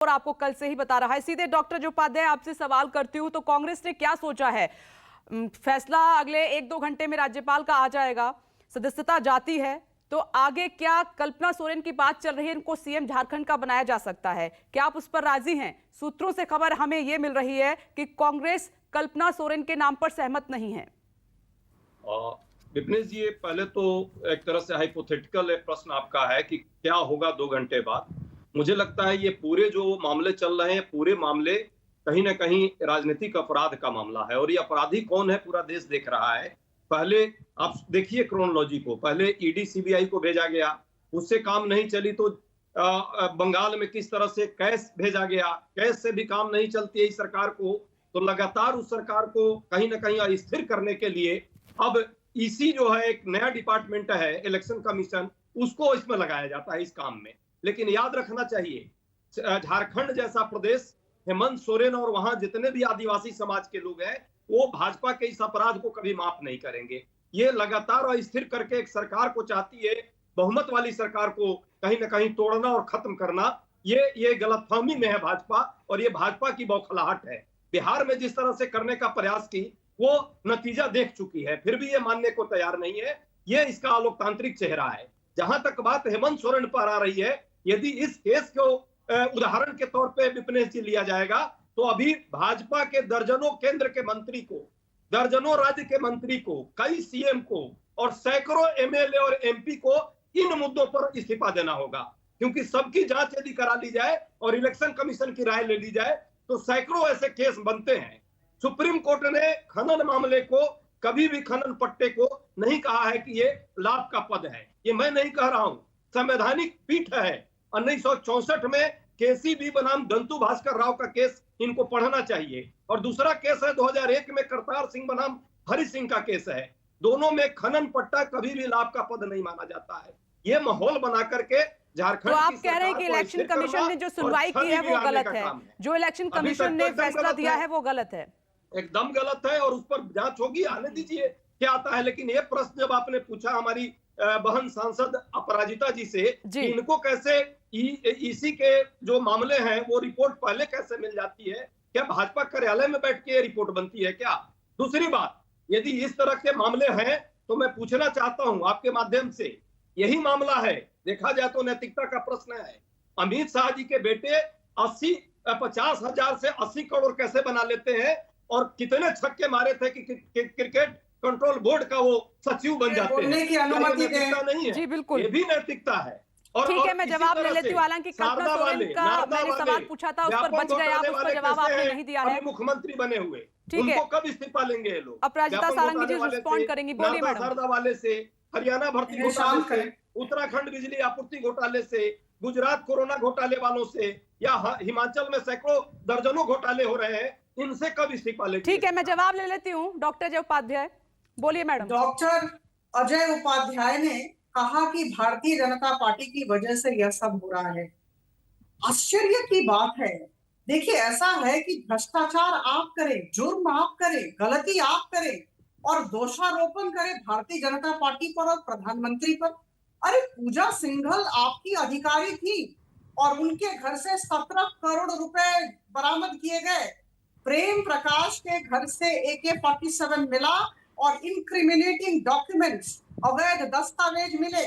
और आपको कल से ही बता रहा है। सीधे डॉक्टर चट्टोपाध्याय आपसे सवाल करती हूं, तो कांग्रेस ने क्या सोचा है? फैसला अगले 1-2 घंटे में राज्यपाल का आ जाएगा, सदस्यता जाती है तो आगे क्या कल्पना सोरेन की बात चल रही है, इनको सीएम झारखंड का बनाया जा सकता है, क्या आप उस पर राजी हैं? सूत्रों से खबर हमें यह मिल रही है कि कांग्रेस कल्पना सोरेन के नाम पर सहमत नहीं है। विपनेश जी, पहले तो एक तरह से हाइपोथेटिकल प्रश्न आपका है कि क्या होगा 2 घंटे बाद। मुझे लगता है ये पूरे जो मामले चल रहे हैं, पूरे मामले कहीं ना कहीं राजनीतिक अपराध का मामला है, और ये अपराधी कौन है पूरा देश देख रहा है। पहले आप देखिए क्रोनोलॉजी को, पहले ईडी सीबीआई को भेजा गया, उससे काम नहीं चली तो बंगाल में किस तरह से कैश भेजा गया, कैश से भी काम नहीं चलती है इस सरकार को, तो लगातार उस सरकार को कहीं ना कहीं अस्थिर करने के लिए अब ईसी जो है एक नया डिपार्टमेंट है, इलेक्शन कमीशन, उसको इसमें लगाया जाता है इस काम में। लेकिन याद रखना चाहिए, झारखंड जैसा प्रदेश, हेमंत सोरेन और वहां जितने भी आदिवासी समाज के लोग हैं, वो भाजपा के इस अपराध को कभी माफ नहीं करेंगे। ये लगातार अस्थिर करके एक सरकार को चाहती है, बहुमत वाली सरकार को कहीं ना कहीं तोड़ना और खत्म करना। ये गलतफहमी में है भाजपा, और ये भाजपा की बौखलाहट है। बिहार में जिस तरह से करने का प्रयास की, वो नतीजा देख चुकी है, फिर भी ये मानने को तैयार नहीं है। ये इसका लोकतांत्रिक चेहरा है। जहां तक बात हेमंत सोरेन पर आ रही है, यदि इस केस को उदाहरण के तौर पे विपनेश जी लिया जाएगा, तो अभी भाजपा के दर्जनों केंद्र के मंत्री को, दर्जनों राज्य के मंत्री को, कई सीएम को और सैकड़ों एमएलए और एमपी को इन मुद्दों पर इस्तीफा देना होगा। क्योंकि सबकी जांच यदि करा ली जाए और इलेक्शन कमीशन की राय ले ली जाए, तो सैकड़ों ऐसे केस बनते हैं। सुप्रीम कोर्ट ने खनन मामले को, कभी भी खनन पट्टे को नहीं कहा है कि ये लाभ का पद है। ये मैं नहीं कह रहा हूं, संवैधानिक पीठ है। 1964 में केसीबी बनाम दंतु भास्कर राव का केस इनको पढ़ना चाहिए, और दूसरा केस है 2001 में करतार सिंह बनाम हरि सिंह का केस है। दोनों में खनन पट्टा कभी भी लाभ का पद नहीं माना जाता है। ये माहौल बना करके झारखंड, तो आप कह रहे हैं कि इलेक्शन कमीशन ने जो सुनवाई की है वो गलत है, जो इलेक्शन कमीशन ने फैसला दिया है वो गलत है, एकदम गलत है, और उस पर जांच होगी, आने दीजिए क्या आता है। लेकिन ये प्रश्न जब आपने पूछा हमारी बहन सांसद अपराजिता जी से, इनको कैसे ईसी के जो मामले हैं वो रिपोर्ट पहले कैसे मिल जाती है, क्या भाजपा कार्यालय में बैठ के रिपोर्ट बनती है क्या? दूसरी बात, यदि इस तरह के मामले हैं तो मैं पूछना चाहता हूं आपके माध्यम से, यही मामला है, देखा जाए तो नैतिकता का प्रश्न है। अमित शाह जी के बेटे 50,000 से 80 करोड़ कैसे बना लेते हैं, और कितने छक्के मारे थे कि क्रिकेट कंट्रोल बोर्ड का वो सचिव बन जाते हैं। की अनुमति नहीं है? जी बिल्कुल, ये भी नैतिकता है। और ठीक है, मैं जवाब ले लेती हूँ। हालांकि कल्पना सोरेन का मैंने सवाल पूछा था, उस पर बच गए आप, उस पर जवाब आपने नहीं दिया है। मुख्यमंत्री बने हुए, ठीक है, उनको कब इस्तीफा लेंगे ये लोग? अपराजिता सारंगी जी रिस्पॉन्ड करेंगी, बोलिए मैडम। शारदा वाले से, हरियाणा भर्ती घोटाले से, उत्तराखंड बिजली आपूर्ति घोटाले से, गुजरात कोरोना घोटाले वालों से, या हिमाचल में सैकड़ों दर्जनों घोटाले हो रहे हैं, इनसे कब इस्तीफा लेंगे? ठीक है, मैं जवाब ले लेती हूँ। डॉक्टर अजय उपाध्याय, बोलिए मैडम। डॉक्टर अजय उपाध्याय ने कहा कि भारतीय जनता पार्टी की वजह से यह सब हो रहा है। आश्चर्य की बात है, देखिए ऐसा है कि भ्रष्टाचार आप करें, जुर्म आप करें, गलती आप करें और दोषारोपण करें भारतीय जनता पार्टी पर और प्रधानमंत्री पर। अरे पूजा सिंघल आपकी अधिकारी थी और उनके घर से 17 करोड़ रुपए बरामद किए गए। प्रेम प्रकाश के घर से AK-47 मिला और इनक्रिमिनेटिंग डॉक्यूमेंट्स, अवैध दस्तावेज मिले,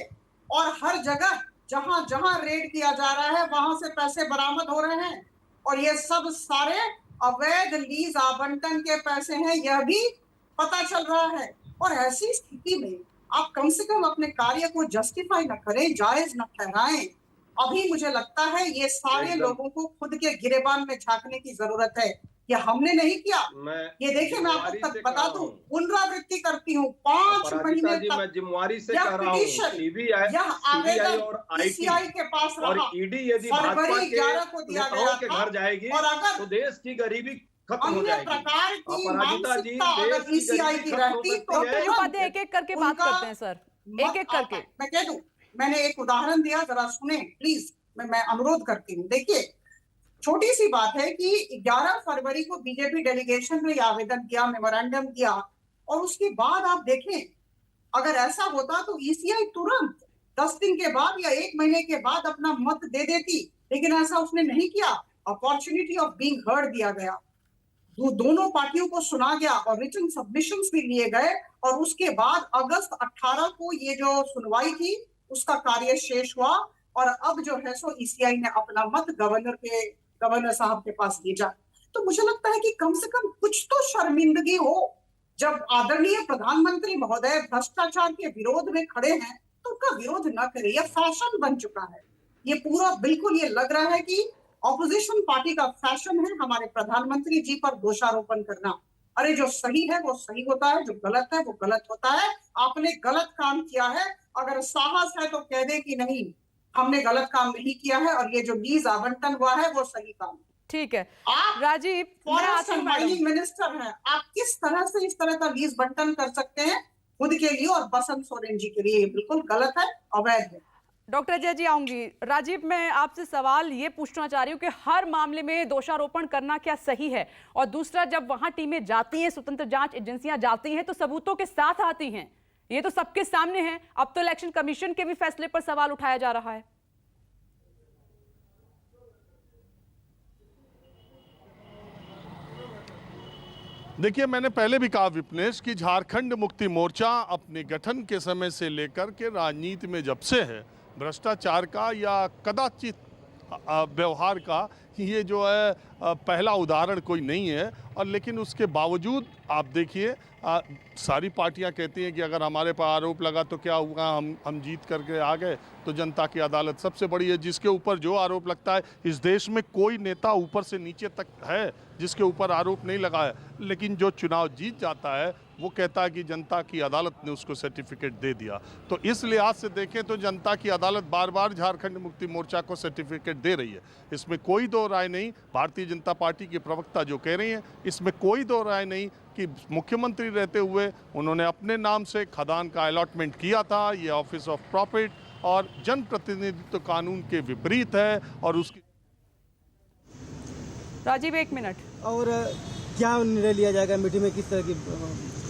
और हर जगह जहां जहां रेड किया जा रहा है वहां से पैसे बरामद हो रहे हैं, और ये सब सारे अवैध लीज आवंटन के पैसे हैं, यह भी पता चल रहा है। और ऐसी स्थिति में आप कम से कम अपने कार्य को जस्टिफाई न करें, जायज न ठहराएं। अभी मुझे लगता है ये सारे लोगों को खुद के गिरेबान में झांकने की जरूरत है। ये हमने नहीं किया। ये देखिए, मैं आपको तक बता दूं, पुनरावृत्ति करती हूँ, 5 महीने तक मैं जिम्मेवारी से यह कह रहा हूं, यह आवेदन और ईसीआई के पास रहा, ईडी यदि फरवरी 11 को दिया गया के था, घर जाएगी और अगर तो देश की गरीबी खत्म हो अन्य जाएगी। प्रकार की अपराजिता जी, मानसिकता अगर ईसीआई की रहती तो डॉक्टर उपाध्याय एक एक करके बात करते हैं सर, एक एक करके। मैं कह दूं, मैंने एक उदाहरण दिया, जरा सुने प्लीज, मैं अनुरोध करती हूँ। देखिए, छोटी सी बात है कि 11 फरवरी को बीजेपी डेलीगेशन ने आवेदन किया, मेमोरेंडम किया, और उसके बाद आप देखें, अगर ऐसा होता तो ईसीआई तुरंत 10 दिन के बाद या 1 महीने के बाद अपना मत दे देती, लेकिन ऐसा उसने नहीं किया। अपॉर्चुनिटी ऑफ बीइंग हर्ड दिया गया, दोनों पार्टियों को सुना गया और रिटन सबमिशंस भी लिए गए, और उसके बाद अगस्त 18 को ये जो सुनवाई थी उसका कार्य शेष हुआ, और अब जो है सो ईसीआई ने अपना मत गवर्नर साहब के पास भेजा। तो मुझे लगता है कि कम से कम कुछ तो शर्मिंदगी हो। जब आदरणीय प्रधानमंत्री महोदय भ्रष्टाचार के विरोध में खड़े हैं तो उनका विरोध न करें, यह फैशन बन चुका है। ये पूरा बिल्कुल ये लग रहा है कि ऑपोजिशन पार्टी का फैशन है हमारे प्रधानमंत्री जी पर दोषारोपण करना। अरे जो सही है वो सही होता है, जो गलत है वो गलत होता है। आपने गलत काम किया है, अगर साहस है तो कह दे कि नहीं हमने गलत काम नहीं किया है और ये जो लीज आवंटन हुआ है वो सही काम है। ठीक है आप राजीव, मैं फॉरेस्ट आती हूँ एंड मैडम। माइनिंग मिनिस्टर हैं, आप किस तरह से इस तरह का लीज बंटन कर सकते हैं खुद के लिए और बसंत सोरेन जी के लिए? ये बिल्कुल गलत है, अवैध है। डॉक्टर अजय जी आऊंगी। राजीव, मैं आपसे सवाल ये पूछना चाह रही हूँ कि हर मामले में दोषारोपण करना क्या सही है? और दूसरा, जब वहां टीमें जाती हैं, स्वतंत्र जांच एजेंसियां जाती हैं तो सबूतों के साथ आती हैं, ये तो सबके सामने है। अब तो इलेक्शन कमीशन के भी फैसले पर सवाल उठाया जा रहा है। देखिए, मैंने पहले भी कहा विपनेश कि झारखंड मुक्ति मोर्चा अपने गठन के समय से लेकर के राजनीति में जब से है, भ्रष्टाचार का या कदाचित व्यवहार का ये जो है पहला उदाहरण कोई नहीं है। और लेकिन उसके बावजूद आप देखिए, सारी पार्टियां कहती हैं कि अगर हमारे पर आरोप लगा तो क्या हुआ, हम जीत करके आ गए। तो जनता की अदालत सबसे बड़ी है, जिसके ऊपर जो आरोप लगता है। इस देश में कोई नेता ऊपर से नीचे तक है जिसके ऊपर आरोप नहीं लगा है, लेकिन जो चुनाव जीत जाता है वो कहता है कि जनता की अदालत ने उसको सर्टिफिकेट दे दिया। तो इस लिहाज से देखें तो जनता की अदालत बार बार झारखंड मुक्ति मोर्चा को सर्टिफिकेट दे रही है, इसमें कोई दो राय नहीं। भारतीय जनता पार्टी के प्रवक्ता जो कह रही हैं, इसमें कोई दो राय नहीं कि मुख्यमंत्री रहते हुए उन्होंने अपने नाम से खदान का अलॉटमेंट किया था। ये ऑफिस ऑफ प्रॉफिट और जनप्रतिनिधित्व कानून के विपरीत है। और उसकी राजीव, एक मिनट। और क्या निर्णय लिया जाएगा मीटिंग में, किस तरह की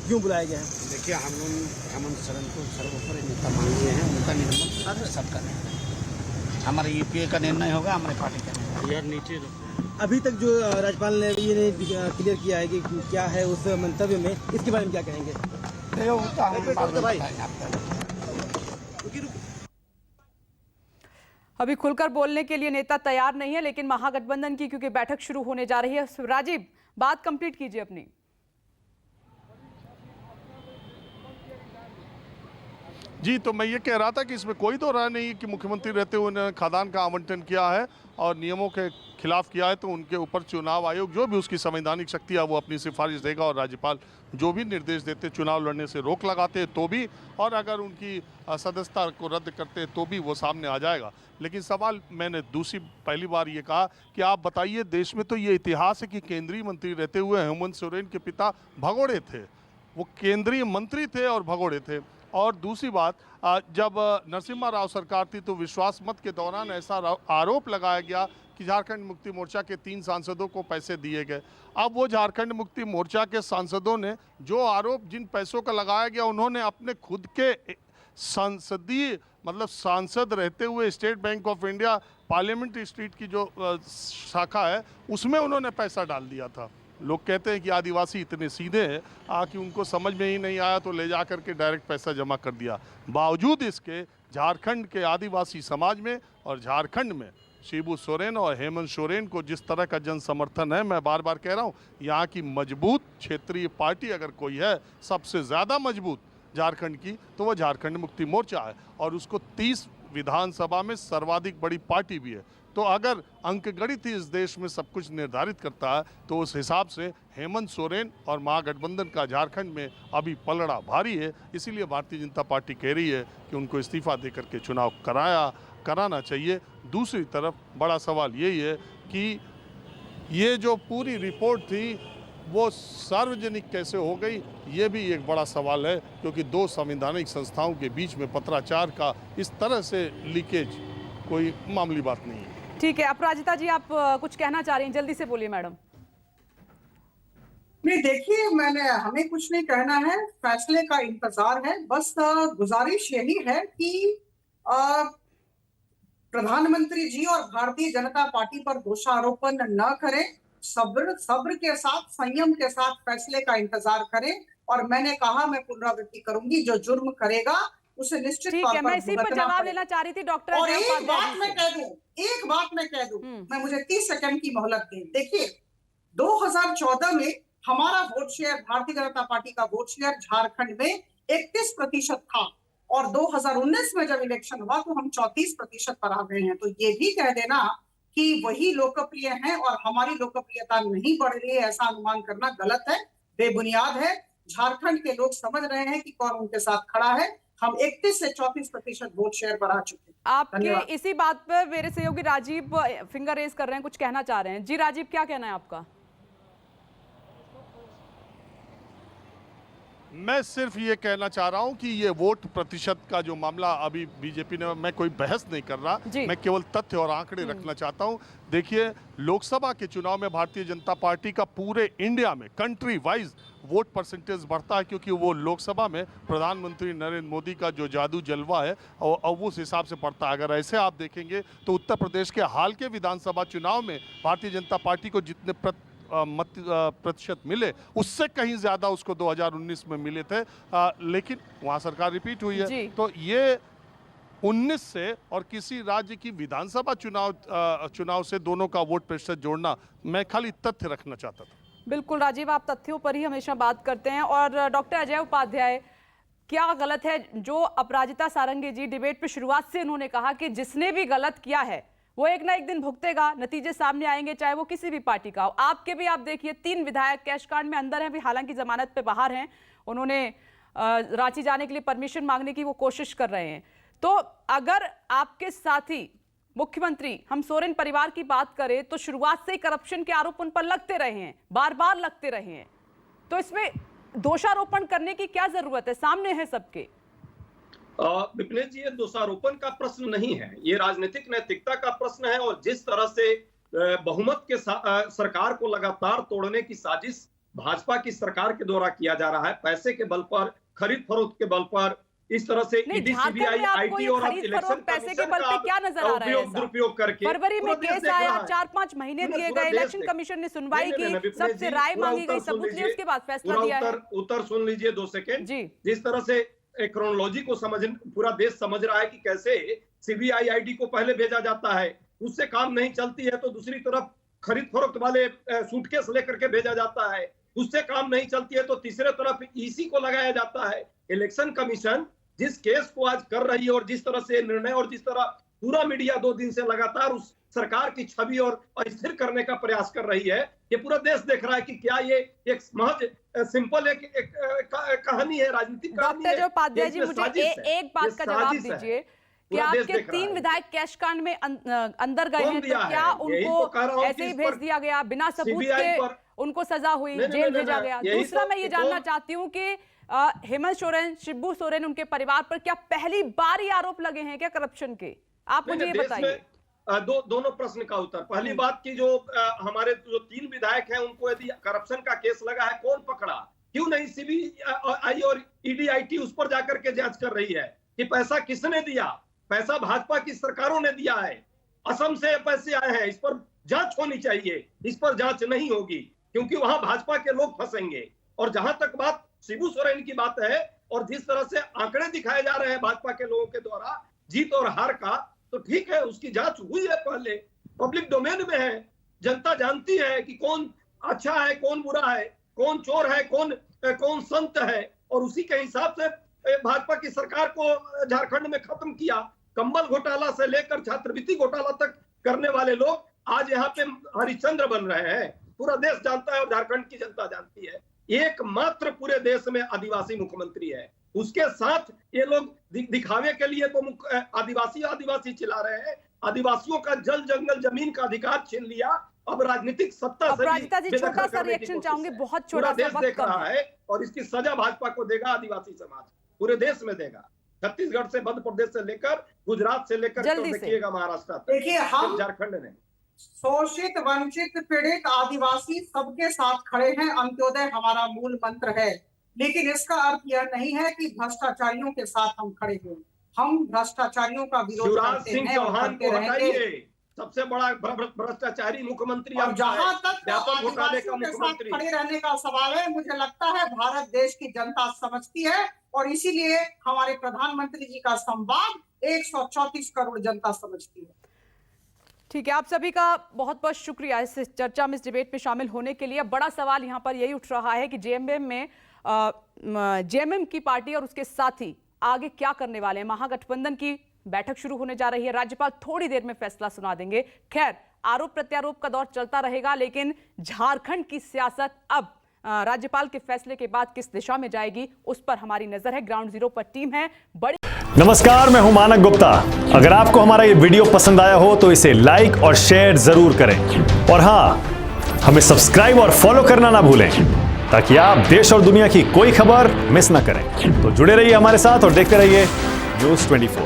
क्यों बुलाया गया है? देखिए, हम लोग हेमंत सोरेन को सर्वोपरि नेता मानते हैं, उनका निर्णय सबका नहीं, हमारे यूपीए का निर्णय होगा, हमारे पार्टी का निर्णय। यार नीचे अभी तक जो राज्यपाल ने ये क्लियर किया है कि क्या है उस मंतव्य में, इसके बारे में क्या कहेंगे? अभी खुलकर बोलने के लिए नेता तैयार नहीं है, लेकिन महागठबंधन की क्योंकि बैठक शुरू होने जा रही है। राजीव, बात कंप्लीट कीजिए अपनी। जी, तो मैं ये कह रहा था कि इसमें कोई तो राय नहीं कि मुख्यमंत्री रहते हुए उन्होंने खदान का आवंटन किया है और नियमों के खिलाफ किया है, तो उनके ऊपर चुनाव आयोग जो भी उसकी संवैधानिक शक्ति है वो अपनी सिफारिश देगा। और राज्यपाल जो भी निर्देश देते, चुनाव लड़ने से रोक लगाते तो भी, और अगर उनकी सदस्यता को रद्द करते तो भी वो सामने आ जाएगा। लेकिन सवाल मैंने पहली बार ये कहा कि आप बताइए, देश में तो ये इतिहास है कि केंद्रीय मंत्री रहते हुए हेमंत सोरेन के पिता भगोड़े थे, वो केंद्रीय मंत्री थे और भगोड़े थे। और दूसरी बात, जब नरसिम्हा राव सरकार थी तो विश्वास मत के दौरान ऐसा आरोप लगाया गया कि झारखंड मुक्ति मोर्चा के 3 सांसदों को पैसे दिए गए। अब वो झारखंड मुक्ति मोर्चा के सांसदों ने जो आरोप जिन पैसों का लगाया गया, उन्होंने अपने खुद के संसदीय मतलब सांसद रहते हुए state bank of India parliament street की जो शाखा है उसमें उन्होंने पैसा डाल दिया था। लोग कहते हैं कि आदिवासी इतने सीधे हैं कि उनको समझ में ही नहीं आया तो ले जा करके डायरेक्ट पैसा जमा कर दिया। बावजूद इसके झारखंड के आदिवासी समाज में और झारखंड में शिबू सोरेन और हेमंत सोरेन को जिस तरह का जन समर्थन है, मैं बार बार कह रहा हूँ, यहाँ की मजबूत क्षेत्रीय पार्टी अगर कोई है सबसे ज़्यादा मजबूत झारखंड की, तो वो झारखंड मुक्ति मोर्चा है। और उसको 30 विधानसभा में सर्वाधिक बड़ी पार्टी भी है। तो अगर अंकगणित ही इस देश में सब कुछ निर्धारित करता है तो उस हिसाब से हेमंत सोरेन और महागठबंधन का झारखंड में अभी पलड़ा भारी है। इसीलिए भारतीय जनता पार्टी कह रही है कि उनको इस्तीफा देकर के चुनाव कराना चाहिए। दूसरी तरफ बड़ा सवाल यही है कि ये जो पूरी रिपोर्ट थी वो सार्वजनिक कैसे हो गई, ये भी एक बड़ा सवाल है, क्योंकि 2 संवैधानिक संस्थाओं के बीच में पत्राचार का इस तरह से लीकेज कोई मामूली बात नहीं है। ठीक है, अपराजिता जी आप कुछ कहना चाह रही हैं, जल्दी से बोलिए मैडम। नहीं, देखिए, हमें कुछ नहीं कहना है, फैसले का इंतजार है। बस गुजारिश यही है कि प्रधानमंत्री जी और भारतीय जनता पार्टी पर दोषारोपण न करें, सब्र के साथ, संयम के साथ फैसले का इंतजार करें। और मैंने कहा, मैं पुनरावृत्ति करूंगी, जो जुर्म करेगा उसे निश्चित ठीक तौर है, पर मैं इसी पर भुगतना जवाब पड़ेगा। लेना चाह रही थी डॉक्टर और अजय एक उपाध्याय बात जी मैं से। कह दूं, एक बात मैं कह दूं, हम्म। मैं मुझे 30 सेकंड की मोहलत दें। देखिए, 2014 में हमारा vote share, Bharatiya Janata party का वोट शेयर झारखंड में 31% था, और 2019 में जब इलेक्शन हुआ तो हम 34% पर आ गए हैं। तो ये भी कह देना कि वही लोकप्रिय हैं और हमारी लोकप्रियता नहीं बढ़ रही है, ऐसा अनुमान करना गलत है, बेबुनियाद है। झारखंड के लोग समझ रहे हैं कि कौन उनके साथ खड़ा है। हम 31 से 34% वोट शेयर पर आ चुके हैं। आपके धन्यवाद। इसी बात पर मेरे सहयोगी राजीव फिंगर रेज कर रहे हैं, कुछ कहना चाह रहे हैं। जी राजीव, क्या कहना है आपका? मैं सिर्फ ये कहना चाह रहा हूं कि ये वोट प्रतिशत का जो मामला अभी बीजेपी ने, मैं कोई बहस नहीं कर रहा, मैं केवल तथ्य और आंकड़े रखना चाहता हूं। देखिए, लोकसभा के चुनाव में भारतीय जनता पार्टी का पूरे इंडिया में कंट्री वाइज वोट परसेंटेज बढ़ता है, क्योंकि वो लोकसभा में प्रधानमंत्री नरेंद्र मोदी का जो जादू जलवा है और उस हिसाब से बढ़ता है। अगर ऐसे आप देखेंगे तो उत्तर प्रदेश के हाल के विधानसभा चुनाव में भारतीय जनता पार्टी को जितने प्रतिशत मिले, उससे कहीं ज्यादा उसको 2019 में मिले थे, लेकिन वहां सरकार रिपीट हुई है। तो ये 19 से और किसी राज्य की विधानसभा चुनाव से दोनों का वोट प्रतिशत जोड़ना, मैं खाली तथ्य रखना चाहता था। बिल्कुल राजीव, आप तथ्यों पर ही हमेशा बात करते हैं। और डॉक्टर अजय उपाध्याय, क्या गलत है जो अपराजिता सारंगी जी डिबेट पे शुरुआत से उन्होंने कहा कि जिसने भी गलत किया है वो एक ना एक दिन भुगतेगा, नतीजे सामने आएंगे, चाहे वो किसी भी पार्टी का हो। आपके भी, आप देखिए, 3 विधायक कैश कांड में अंदर हैं, भी हालांकि जमानत पे बाहर हैं। उन्होंने रांची जाने के लिए परमिशन मांगने की वो कोशिश कर रहे हैं। तो अगर आपके साथी मुख्यमंत्री, हम सोरेन परिवार की बात करें तो शुरुआत से ही करप्शन के आरोप उन पर लगते रहे हैं, बार बार लगते रहे हैं, तो इसमें दोषारोपण करने की क्या जरूरत है? सामने है सबके। विपिनेश जी, ये दोषारोपण का प्रश्न नहीं है, ये राजनीतिक नैतिकता का प्रश्न है। और जिस तरह से बहुमत के सरकार को लगातार तोड़ने की साजिश भाजपा की सरकार के द्वारा किया जा रहा है, पैसे के बल पर, खरीद फरोख्त के बल पर, इस तरह से ईडी, सीबीआई, आईटी और इलेक्शन पैसे के बल पे क्या नजर आ रहा है? दुरुपयोग करके फरवरी में केस आया, 4-5 महीने दिए गए, इलेक्शन कमीशन ने सुनवाई की, सबसे राय मांगी गई, सबूत लिए, उसके बाद फैसला दिया है। उत्तर सुन लीजिए 2 सेकेंड जी। जिस तरह से क्रोनोलॉजी को पूरा देश समझ रहा है कि कैसे सीबीआई, आईडी को पहले भेजा जाता है, उससे काम नहीं चलती है तो दूसरी तरफ खरीद फरोख्त वाले सूटकेस लेकर के भेजा जाता है, उससे काम नहीं चलती है तो तीसरे तरफ ईसी को लगाया जाता है। इलेक्शन कमीशन जिस केस को आज कर रही है और जिस तरह से निर्णय और जिस तरह पूरा मीडिया 2 दिन से लगातार उस सरकार की छवि और अस्थिर करने का प्रयास कर रही है, ये पूरा देश देख रहा है कि क्या ये एक महज सिंपल एक कहानी है, राजनीतिक कहानी है। डॉक्टर उपाध्याय जी, मुझे एक बात का जवाब दीजिए कि आपके 3 विधायक कैश कांड में अंदर गए हैं, तो क्या उनको ऐसे ही भेज दिया गया बिना सबूत के, उनको सजा हुई, जेल भेजा गया? दूसरा, मैं ये जानना चाहती हूँ कि हेमंत सोरेन, शिबू सोरेन, उनके परिवार पर क्या पहली बार ही आरोप लगे हैं क्या करप्शन के? आप मुझे ये बताइए। दोनों प्रश्न का उत्तर। पहली बात की, जो हमारे जो 3 विधायक हैं उनको यदि करप्शन का केस लगा है, कौन पकड़ा? क्यों नहीं सीबीआई और ईडी, आईटी उस पर जाकर के जांच कर रही है कि पैसा किसने दिया? पैसा भाजपा की सरकारों ने दिया है, असम से पैसे आए हैं, इस पर जांच होनी चाहिए। इस पर जांच नहीं होगी क्योंकि वहां भाजपा के लोग फंसेंगे। और जहां तक बात शिबू सोरेन की बात है और जिस तरह से आंकड़े दिखाए जा रहे हैं भाजपा के लोगों के द्वारा जीत और हार का, तो ठीक है, उसकी जांच हुई है, पहले पब्लिक डोमेन में है, जनता जानती है कि कौन अच्छा है, कौन बुरा है, कौन चोर है, कौन संत है। और उसी के हिसाब से भाजपा की सरकार को झारखंड में खत्म किया। कंबल घोटाला से लेकर छात्रवृत्ति घोटाला तक करने वाले लोग आज यहाँ पे हरिश्चंद्र बन रहे हैं। पूरा देश जानता है और झारखंड की जनता जानती है, एकमात्र पूरे देश में आदिवासी मुख्यमंत्री है। उसके साथ ये लोग दिखावे के लिए तो आदिवासी चिल्ला रहे हैं, आदिवासियों का जल जंगल जमीन का अधिकार छीन लिया। अब राजनीतिक सत्ता से भी छोटा सा रिएक्शन चाहूंगी, बहुत छोटा सा, देख रहा है और इसकी सजा भाजपा को देगा आदिवासी समाज, पूरे देश में देगा। छत्तीसगढ़ से, मध्य प्रदेश से लेकर गुजरात से लेकर देखिएगा महाराष्ट्र तक, देखिए हम झारखंड ने शोषित, वंचित, पीड़ित, आदिवासी सबके साथ खड़े हैं। अंत्योदय हमारा मूल मंत्र है, लेकिन इसका अर्थ यह नहीं है कि भ्रष्टाचारियों के साथ हम खड़े हुए। हम भ्रष्टाचारियों का विरोध शिवराज करते सिंह हैं और चौहान करते को रहेंगे। हटाइए, सबसे बड़ा भ्रष्टाचारी मुख्यमंत्री और आपका जहां है, तक व्यापक घोटाले का आदिवासियों के साथ मुख्यमंत्री। खड़े रहने का सवाल है, मुझे लगता है भारत देश की जनता समझती है और इसीलिए हमारे प्रधानमंत्री जी का संवाद 134 करोड़ जनता समझती है। ठीक है, आप सभी का बहुत बहुत शुक्रिया इस चर्चा में, इस डिबेट में शामिल होने के लिए। बड़ा सवाल यहाँ पर यही उठ रहा है कि जेएमएम में जेएमएम की पार्टी और उसके साथी आगे क्या करने वाले हैं। महागठबंधन की बैठक शुरू होने जा रही है, राज्यपाल थोड़ी देर में फैसला सुना देंगे। खैर, आरोप प्रत्यारोप का दौर चलता रहेगा, लेकिन झारखंड की सियासत अब राज्यपाल के फैसले के बाद किस दिशा में जाएगी, उस पर हमारी नजर है। ग्राउंड जीरो पर टीम है बड़ी। नमस्कार, मैं हूं मानक गुप्ता। अगर आपको हमारा ये वीडियो पसंद आया हो तो इसे लाइक और शेयर जरूर करें, और हां, हमें सब्सक्राइब और फॉलो करना ना भूलें ताकि आप देश और दुनिया की कोई खबर मिस ना करें। तो जुड़े रहिए हमारे साथ और देखते रहिए न्यूज़ 24।